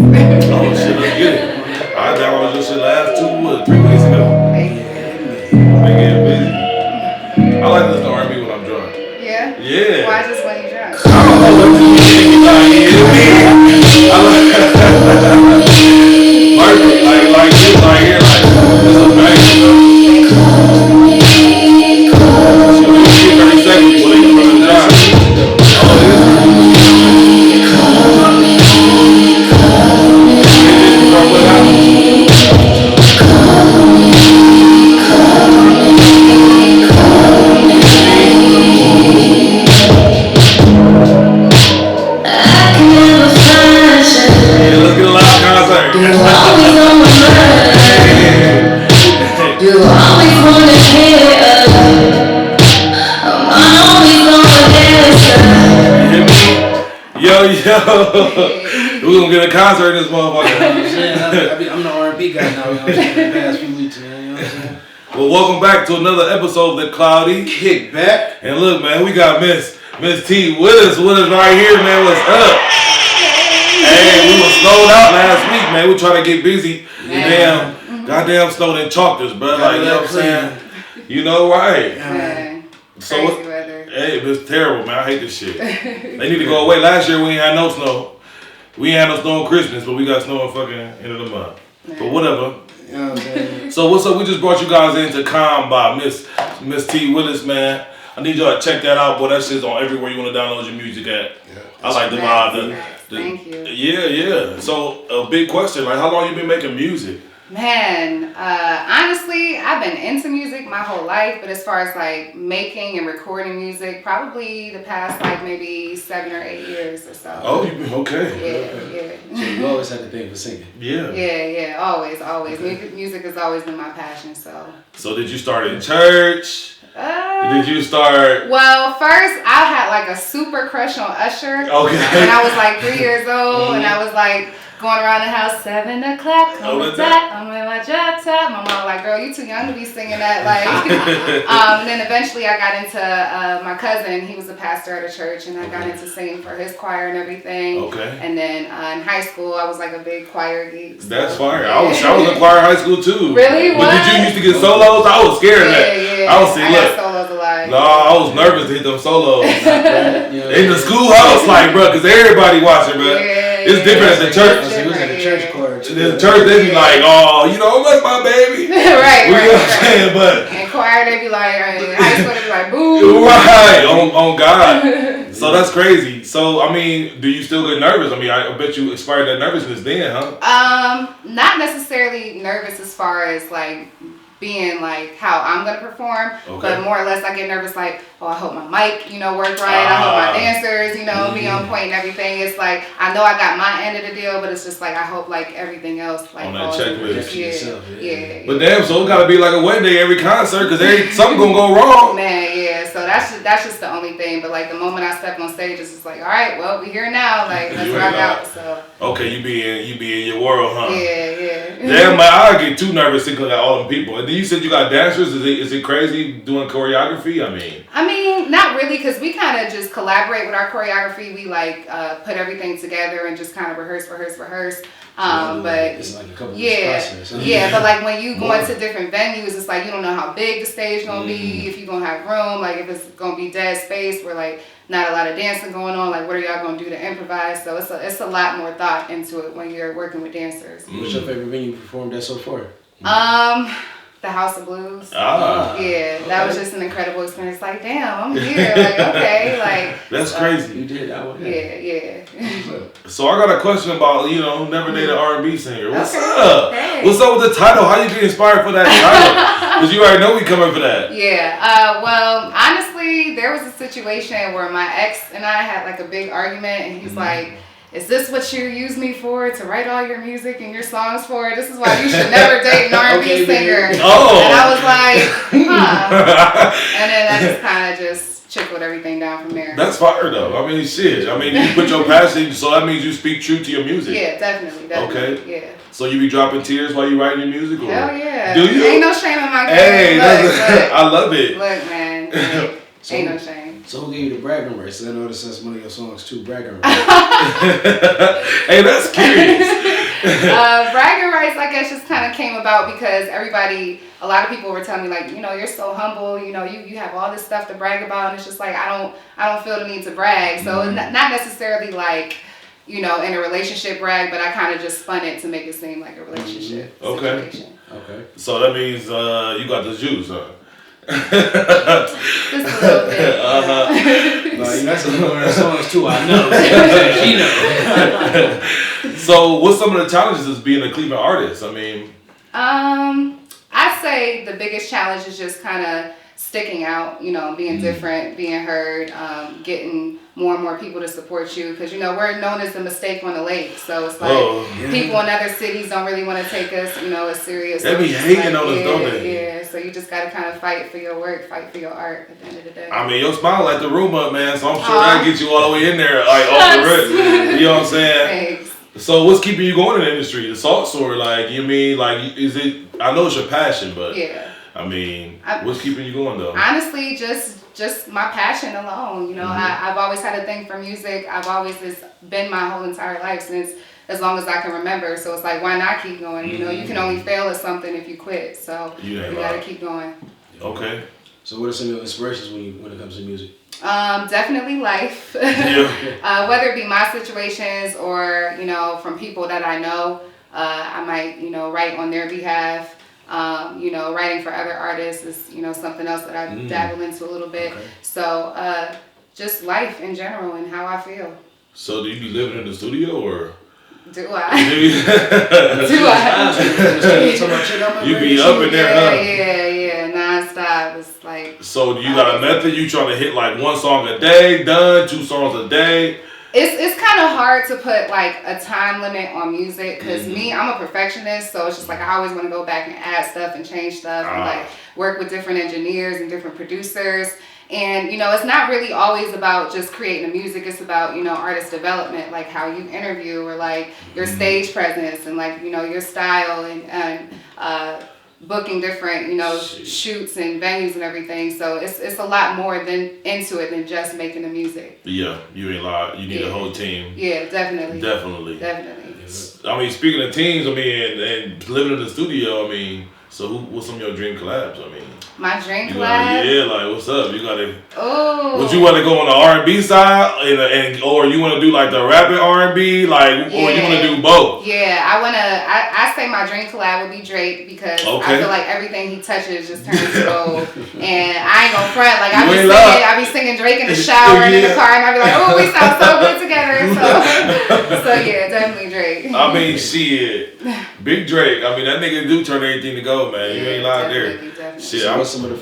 Oh shit, let's get it. I downloaded this shit last 3 weeks ago. They get busy. I like this R&B when I'm drunk. Yeah? Yeah. Why just when you drunk? I don't know what to do. Like this right here, like this is bang. She'll 30 seconds before they can run the job. We're gonna get a concert in this motherfucker. I'm the R&B guy now, for the past few weeks, man. You know what I'm saying? Well, welcome back to another episode of the Cloudy Kickback. And look, man, we got Miss T with us right here, man. What's up? Hey, we was snowed out last week, man. We trying to get busy. Goddamn snowed and chalked us, bro. Like, you know what I'm saying? You know, right? Man. So crazy weather. Hey, it's terrible, man. I hate this shit. They need to go away. Last year we ain't had no snow. We ain't had no snow on Christmas, but we got snow on fucking end of the month. But whatever. You know what I'm saying? So what's up? We just brought you guys into Calm by Miss T Willis, man. I need y'all to check that out, boy. That shit's on everywhere you want to download your music at. Yeah, I like the vibe. Thank you. Yeah. So a big question, like, how long you been making music? Man, honestly, I've been into music my whole life, but as far as like making and recording music, probably the past like maybe 7 or 8 years or so. Oh, you been okay. Yeah. So you always had the thing for singing. Yeah, always. Music has always been my passion, so. So did you start in church? Did you start? Well, first I had like a super crush on Usher. Okay. When I was like 3 years old, and I was like going around the house, 7 o'clock, I'm in my drop top. My mom was like, girl, you too young to be singing that. Like, and then eventually I got into my cousin. He was a pastor at a church, and I got into singing for his choir and everything. Okay. And then in high school, I was like a big choir geek. So. That's fire. I was in choir in high school too. Really? But did you used to get solos? I was scared of that. Yeah. I got solos a lot. No, I was nervous to hit them solos. In the schoolhouse, like, bro, because everybody watching, bro. It's different at the church. He was in the church choir. The church, they be like, oh, you know, that's my baby. right. You know what I'm saying? But and choir, they be like, high school, they be like, boo. Right, on God. So that's crazy. So, I mean, do you still get nervous? I mean, I bet you expired that nervousness then, huh? Not necessarily nervous as far as like being like how I'm gonna perform, but more or less I get nervous like, oh, I hope my mic, work right. I hope my dancers, be on point and everything. It's like I know I got my end of the deal, but it's just like I hope like everything else like on that checklist. Yeah. But damn, so it gotta be like a wedding day every concert because something gonna go wrong. Man, yeah. So that's just the only thing. But like the moment I step on stage, it's just like, all right, well, we here now. Like let's rock out. So. Okay, you be in your world, huh? Yeah. Damn, man, I get too nervous thinking about all them people. And then you said you got dancers. Is it crazy doing choreography? I mean, not really, because we kind of just collaborate with our choreography. We like put everything together and just kind of rehearse. But it's like a couple process, huh? But like when you go into different venues, it's like you don't know how big the stage gonna be, if you're gonna have room, like if it's gonna be dead space where like not a lot of dancing going on, like what are y'all gonna do to improvise? So it's a lot more thought into it when you're working with dancers. What's your favorite venue you performed at so far? The House of Blues. That was just an incredible experience. Like, damn, I'm here. Like, okay, like that's crazy. You did that one. Yeah. So I got a question about never dated R&B singer. What's up? Hey. What's up with the title? How you get inspired for that title? Because you already know we coming for that. Yeah. Well, honestly, there was a situation where my ex and I had like a big argument, and he's like, is this what you use me for, to write all your music and your songs for? This is why you should never date an R&B singer. Oh. And I was like, And then I just kind of just trickled everything down from there. That's fire though. I mean, shit. I mean, you put your passion, so that means you speak true to your music. Yeah, definitely. Okay. Yeah. So you be dropping tears while you writing your music? Or? Hell yeah. Do you? Ain't no shame in my game. Hey, I love it. Look, man. Ain't no shame. So who gave you the bragging rights? I noticed that's one of your songs too, bragging rights. Hey, that's curious. Bragging rights, I guess, just kind of came about because a lot of people were telling me like, you're so humble, you have all this stuff to brag about, and it's just like I don't feel the need to brag. So not necessarily like, in a relationship brag, but I kind of just spun it to make it seem like a relationship situation. Okay. So that means you got the juice, huh? Just a little bit. That's a little songs too. I know. She knows. So, what's some of the challenges of being a Cleveland artist? I mean, I'd say the biggest challenge is just kind of sticking out. Being different, being heard, getting more and more people to support you, because we're known as the mistake on the lake, so it's like people in other cities don't really want to take us as serious. They be hating on us, don't they? Yeah, so you just got to kind of fight for your work, fight for your art at the end of the day. I mean, your smile light the room up, man, so I'm sure that'll get you all the way in there, like off the rip. You know what I'm saying? Thanks. So what's keeping you going in the industry? The salts, or is it, I know it's your passion, but I mean, what's keeping you going though? Honestly, just my passion alone. I've always had a thing for music. It's been my whole entire life since as long as I can remember. So it's like, why not keep going? You can only fail at something if you quit. So you got to keep going. Okay. So what are some of your inspirations when it comes to music? Definitely life. Whether it be my situations or, from people that I know, I might, write on their behalf. Writing for other artists is, something else that I dabble into a little bit. Okay. So, just life in general and how I feel. So do you be living in the studio, or? Do I? You be up in there, huh? Yeah, nonstop. It's like. So do you got a method? You trying to hit like one song a day, done 2 songs a day? It's kind of hard to put like a time limit on music because I'm a perfectionist, so it's just like I always want to go back and add stuff and change stuff and like work with different engineers and different producers. And it's not really always about just creating the music. It's about artist development, like how you interview or like your stage presence and like your style and booking different shoots and venues and everything. So it's a lot more into it than just making the music. Yeah, you ain't lie. You need a whole team. Yeah, definitely. I mean, speaking of teams, I mean, and living in the studio, I mean, so what's some of your dream collabs? I mean, my dream collab? Like what's up? You gotta. Oh. Would you want to go on the R&B side, or you want to do like the rapping R&B, like, or you want to do both? Yeah, I say my dream collab would be Drake because I feel like everything he touches just turns gold, and I ain't gonna front. Like I be singing Drake in the shower and in the car, and I be like, oh, we sound so good together. So yeah, definitely Drake. I mean, shit, big Drake. I mean, that nigga do turn everything to gold, man. You ain't lying there. Definitely. Shit, so what's some of your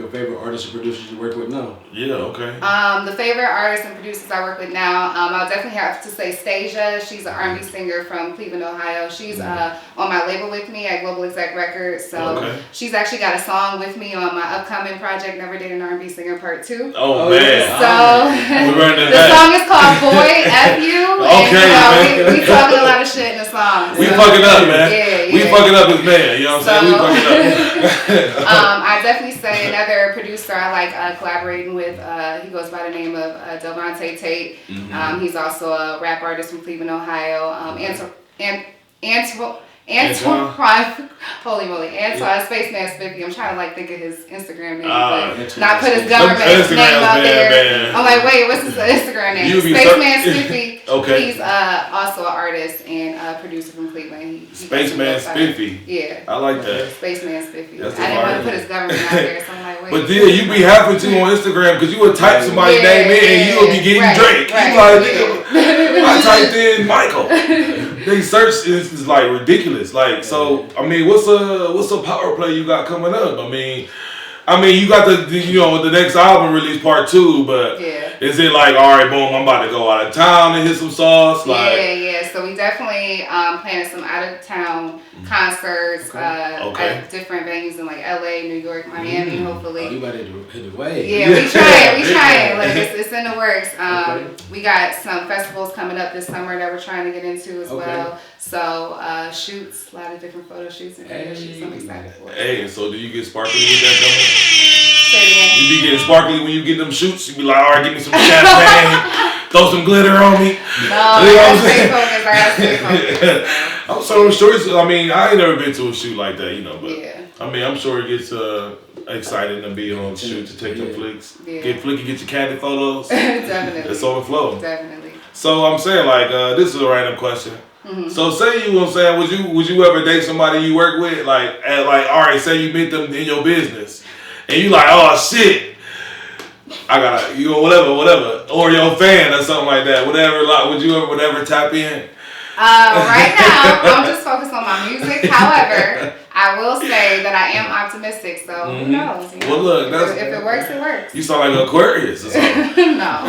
favorite artists and producers you work with now? Yeah, okay. The favorite artists and producers I work with now, I'll definitely have to say Stasia. She's an R&B singer from Cleveland, Ohio. She's on my label with me at Global Exec Records. So she's actually got a song with me on my upcoming project, Never Did an R&B Singer Part 2. Oh man. So the song is called Boy F You. And we talking a lot of shit in the song. We fucking up, man. Yeah. We fucking up as man. You know what I'm saying? We fucking up. I definitely say another producer I like collaborating with, he goes by the name of Delvante Tate. He's also a rap artist from Cleveland, Ohio. Antoine Spaceman Spiffy. I'm trying to like think of his Instagram name, but not put his government name out there. Man. I'm like, wait, what's his Instagram name? Spaceman Spiffy. Okay. He's also an artist and a producer from Cleveland. Spaceman Spiffy. Yeah. I like that. Spaceman Spiffy. I didn't want to put his government out there, so I'm like, wait. But then you be happy to on Instagram because you would type somebody's name in and you would be getting Drake. You like, I typed in Michael. They search is like ridiculous. Like, so I mean, what's a power play you got coming up? I mean, you got the next album release Part 2, but is it like, all right, boom, I'm about to go out of town and hit some sauce? Like, yeah. So we definitely planning some out of town concerts at different venues in like LA, New York, Miami, hopefully. Oh, you about to hit the way. Yeah, we trying. Like it's in the works. We got some festivals coming up this summer that we're trying to get into as well. So shoots, a lot of different photo shoots and video shoots. I'm excited for it. Hey, so do you get sparkly with that coming? You be getting sparkly when you get them shoots? You be like, all right, give me some champagne, throw some glitter on me. No, you know what I'm saying? I gotta stay focused. I'm sure. I mean, I ain't never been to a shoot like that, but yeah. I mean, I'm sure it gets exciting to be on shoot to take the flicks, get flicky, get your candid photos. Definitely. It's on the flow. Definitely. So I'm saying, like, this is a random question. Mm-hmm. So say you, would you ever date somebody you work with, like, all right, say you meet them in your business, and you like, oh shit, I gotta, whatever, or your fan or something like that, whatever. Like, would you ever tap in? Right now, I'm just focused on my music. However, I will say that I am optimistic, so who knows? Well, look, if it works, it works. You sound like an Aquarius or something. No.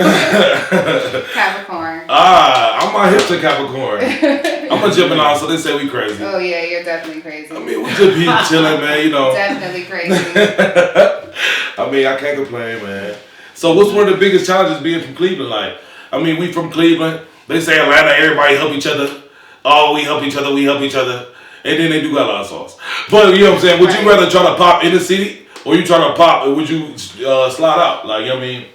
Capricorn. I'm not hip to Capricorn. I'm a Gemini, so they say we crazy. Oh, yeah, you're definitely crazy. I mean, we just be chilling, man, Definitely crazy. I mean, I can't complain, man. So what's one of the biggest challenges being from Cleveland? Like, I mean, we from Cleveland. They say Atlanta, everybody help each other. Oh, we help each other. And then they do got a lot of sauce. But, you know what I'm saying? Would you rather try to pop in the city or you try to pop, or would you slide out? Like, you know what I mean?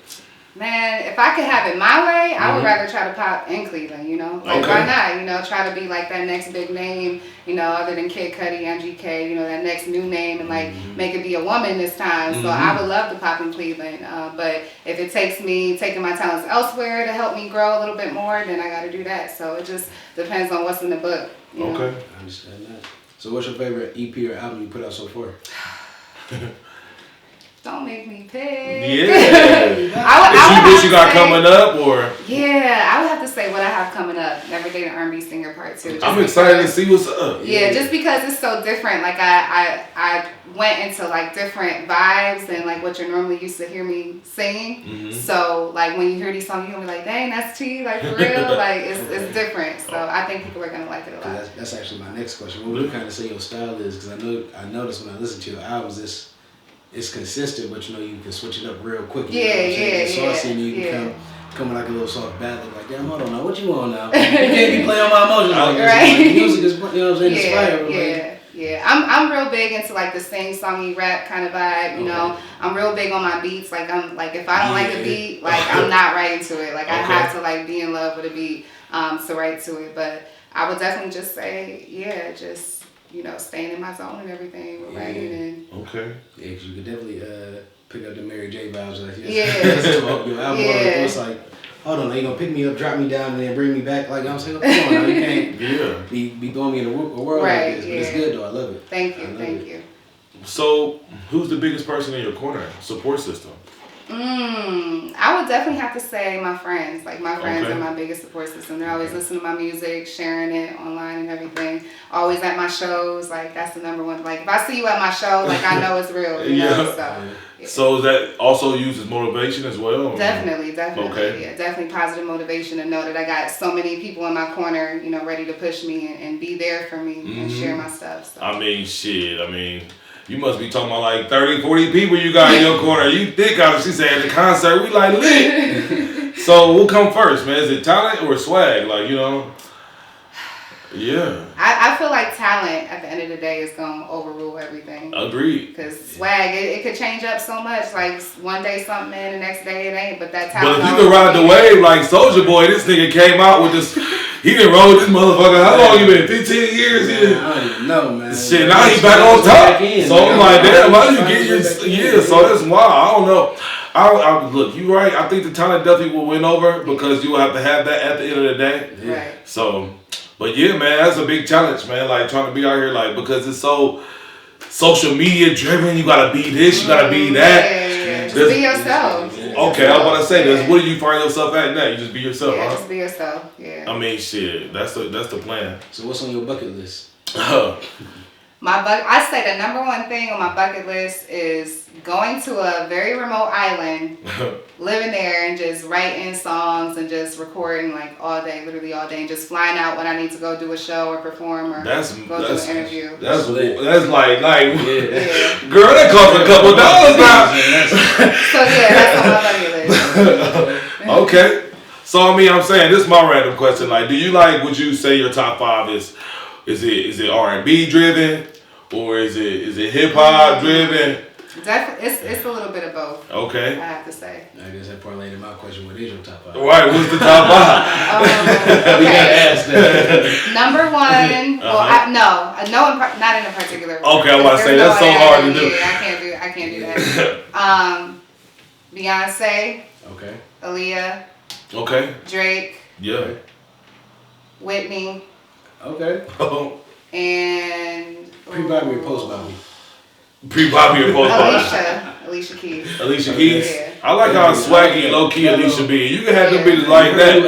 Man, if I could have it my way, I would rather try to pop in Cleveland, Like, why not? Try to be like that next big name, other than Kid Cudi, MGK, that next new name and like make it be a woman this time. So I would love to pop in Cleveland. But if it takes me taking my talents elsewhere to help me grow a little bit more, then I got to do that. So it just depends on what's in the book. Okay. I understand that. So what's your favorite EP or album you put out so far? Don't make me pick. Yeah. What you got coming up, or? Yeah, I would have to say what I have coming up. Never Date an R&B Singer Part 2. I'm excited to see what's up. Yeah, just because it's so different. Like I went into like different vibes and like what you're normally used to hear me singing. Mm-hmm. So like when you hear these songs, you're gonna be like, dang, that's T, like for real. Like it's different. So I think people are gonna like it a lot. That's actually my next question. What would you kind of say your style is? Because I noticed when I listen to your albums, it's consistent, but you can switch it up real quick. Saucy, and you can come with like a little soft ballad, like, damn, hold on now, what you want now? You can't be playing on my emotions like this. Right? Like, music is, inspired. Yeah. I'm real big into like the sing-songy rap kind of vibe. I'm real big on my beats. Like if I don't like a beat, like I'm not writing to it. Like I have to like be in love with a beat to write to it. But I would definitely just say, just. Staying in my zone and everything with writing and. Okay. Yeah, because you could definitely pick up the Mary J vibes like Yeah. Your album, it's like, hold on, now you gonna pick me up, drop me down, and then bring me back. Like I'm saying, come on, now you can't be throwing me in a world like this. But it's good though. I love it. Thank you. So, who's the biggest person in your corner support system? I would definitely have to say my friends. Like my friends are my biggest support system. They're always listening to my music, sharing it online and everything. Always at my shows. Like that's the number one. Like if I see you at my show, like I know it's real. So that also uses motivation as well? Definitely. Okay. Yeah, definitely positive motivation to know that I got so many people in my corner, ready to push me and be there for me and share my stuff. So. I mean, you must be talking about like 30, 40 people you got in your corner. You think she said at the concert, we like lit. So what come first, man? Is it talent or swag? Like, Yeah. I feel like talent at the end of the day is going to overrule everything. Agreed. Because swag, it could change up so much. Like one day something in, the next day it ain't. But that talent. But if you could ride the wave like Soulja Boy, this nigga came out with this. He done rolled this motherfucker. How long you been? 15 years? Man, I don't even know, man. Shit, now he back on top. So I'm like, damn, why you get your... Yeah, so that's wild. I don't know. I look, you right. I think the talent definitely will win over because you will have to have that at the end of the day. Yeah. Right. So, but yeah, man, that's a big challenge, man. Like trying to be out here, like, because it's so social media driven. You gotta be this, you gotta be that. Yeah. Just be yourself. Okay, I was about to say this. What do you find yourself at now? You just be yourself, yeah, huh? just be yourself. Yeah. I mean, shit. That's the plan. So what's on your bucket list? I say the number one thing on my bucket list is going to a very remote island, living there and just writing songs and just recording like all day, literally all day, and just flying out when I need to go do a show or perform or go do an interview. That's like yeah. Girl, that costs a couple $1 now. So yeah, that's on my bucket list. Okay. So I mean, I'm saying this is my random question. Like, would you say your top 5 is it R&B driven or is it hip hop driven? Definitely, it's a little bit of both. Okay. I have to say. I guess that parlayed in my question. What is your top 5? Right. What's the top 5? We gotta ask that. Number 1. Well, not in a particular order. Okay, I was about to say that's so hard to do. Yeah, I can't do that. Beyonce. Okay. Aaliyah. Okay. Drake. Yeah. Whitney. Okay. And Pre-Bobby or post-Bobby? Pre-Bobby or post-Bobby? Alicia Keys. Alicia Keys? Yeah. I like how swaggy and low-key Alicia be. You can have them bitches like that.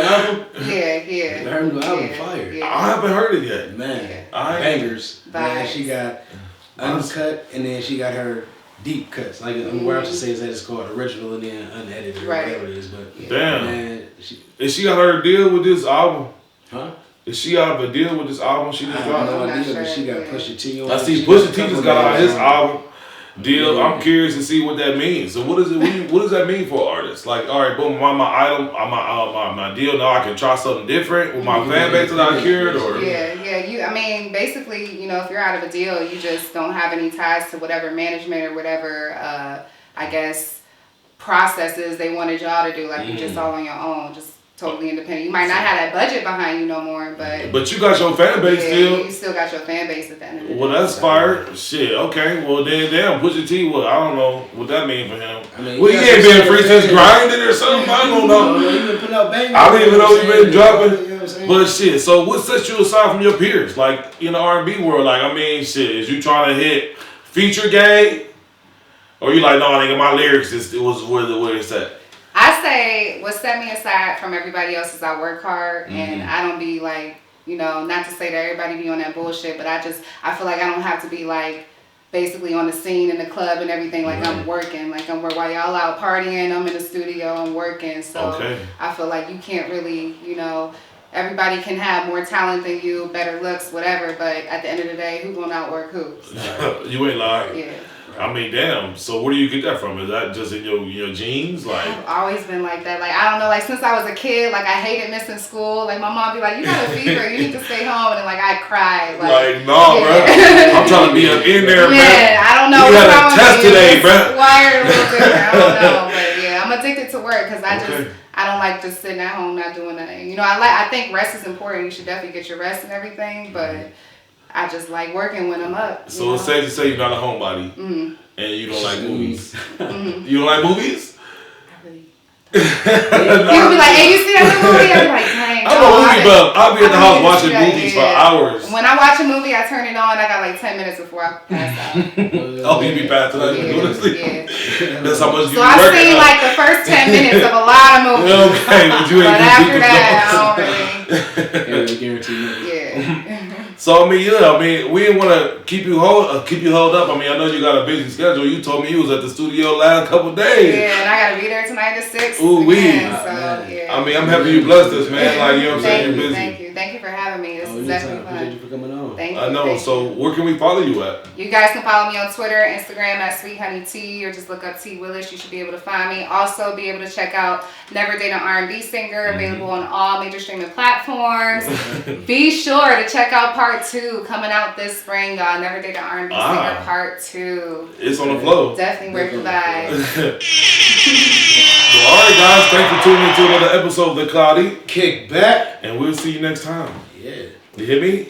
Yeah. Her new album fire. Yeah. I haven't heard it yet. Man. I Bangers. Man, she got uncut and then she got her deep cuts. Like, where I have to say is that it's called original and then unedited or whatever it is. But damn. Man, is she got her deal with this album? Huh? Is she out of a deal with this album she just dropped? No idea, but she got Pusha T on. I see Pusha T just got out his album deal. I'm curious to see what that means. So what does that mean for an artist? Like, all right, boom, I'm my idol, I'm my deal. Now I can try something different with my fan base that I cured, or basically, if you're out of a deal, you just don't have any ties to whatever management or whatever, I guess, processes they wanted y'all to do. Like you just all on your own, just totally independent. You might not have that budget behind you no more, but you got your fan base still. You still got your fan base at the end of the day. Well, that's fire. Shit. Okay. Well, then, damn, Pusha T. Well, I don't know what that means for him. I mean, well, he ain't been free since grinding or something. I don't know. I don't even know he been dropping. But shit. So, what sets you aside from your peers, like in the R&B world? Like, I mean, shit. Is you trying to hit feature game, or you like, no, nigga, my lyrics it was where it's at. I say what set me aside from everybody else is I work hard and I don't be like, not to say that everybody be on that bullshit, but I feel like I don't have to be like basically on the scene in the club and everything. Like I'm working, while y'all out partying, I'm in the studio, I'm working. So I feel like you can't really, everybody can have more talent than you, better looks, whatever. But at the end of the day, who gonna outwork who? So, you ain't lying. Yeah. I mean, damn. So where do you get that from? Is that just in your genes? Like, I've always been like that. Like, I don't know. Like, since I was a kid, like I hated missing school. Like, my mom be like, "You got a fever. You need to stay home." And like I cried. Like no, bro. I'm trying to be up in there, man. Yeah, I don't know. You had a test today, bro. Wired a little different. I don't know, but yeah, I'm addicted to work because I don't like just sitting at home not doing nothing. I think rest is important. You should definitely get your rest and everything, but I just like working when I'm up. So it's safe to say you're not a homebody. And you don't like movies. You don't like movies? People be like, "Hey, you see that movie?" I'm like, "Dang." I'm a movie buff. I'll be at the house watching movies for hours. When I watch a movie, I turn it on. I got like 10 minutes before I pass out. You be passed out. Yeah. That's how much you be working. So I've seen like the first 10 minutes of a lot of movies. Okay, but you ain't after that, I don't really. Guarantee. Yeah. So we didn't want to keep you held up. I know you got a busy schedule. You told me you was at the studio last couple days. Yeah, and I gotta be there tonight at 6. Ooh, I'm happy you blessed us, man. Like, you know what I'm saying? You're busy. Thank you for having me. This is definitely fun. Appreciate you for coming on. Thank you. I know. So where can we follow you at? You guys can follow me on Twitter, Instagram at SweetHoneyTee, or just look up T Willis. You should be able to find me. Also, be able to check out Never Date an R&B Singer, available on all major streaming platforms. Be sure to check out Part 2 coming out this spring, y'all. Never Date an R&B Singer Part 2. It's on the flow. Definitely worth the buy. Well, all right, guys. Thanks for tuning into another episode of the Cloudy Kickback. And we'll see you next time. Yeah. You hear me?